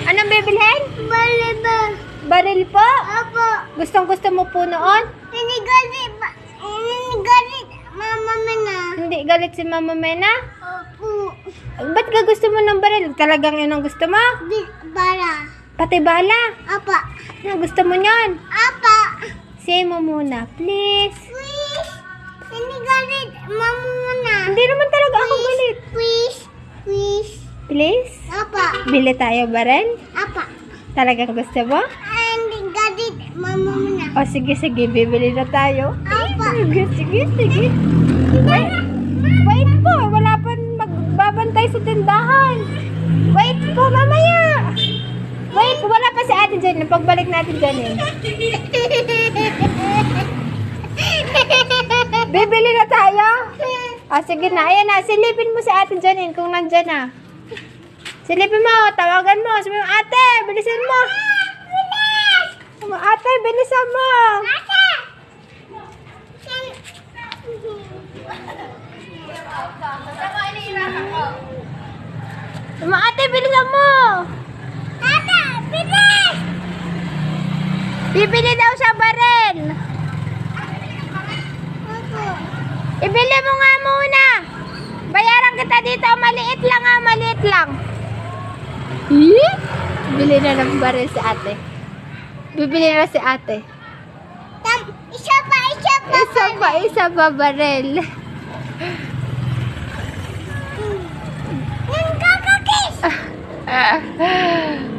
Anong bibilhin? Volleyball. Baril po? Opo. Gustong-gusto mo po noon? Inigalit mama mo na. Hindi galit si Mama Mena? Opo. Ba't ka gusto mo ng baril? Talagang yun ang gusto mo? Bara. Pati bala? Apa. Ano gusto mo niyan? Apa. Say mo muna, please. Please. Inigalit mama mo na. Hindi naman talaga ako galit. Please. Please. Please? Apa. Bili tayo baril? Apa. Talagang gusto mo? Inigalit mama mo na. O sige, bibili na tayo. Apa. Sige. Wait po, wala pa magbabantay sa tindahan. Wait po, mamaya. Wait, wala pa si Ate Janine. Pagbalik natin Janine. Bibili na tayo? Sige na, ayan na. Silipin mo si Ate Janine kung nandyan na. Silipin mo, tawagan mo. Sabi mo, ate, bilisan mo. Ate, bilisan mo. Ate, bilisan mo. Tata, bilis! Bibili daw siya baril. Opo. Ibili mo nga muna. Bayaran kita dito. Maliit lang ha, maliit lang. Bili na ng baril si ate. Bibili na si ate. Isa pa. Isa pa baril. Nang kakakis!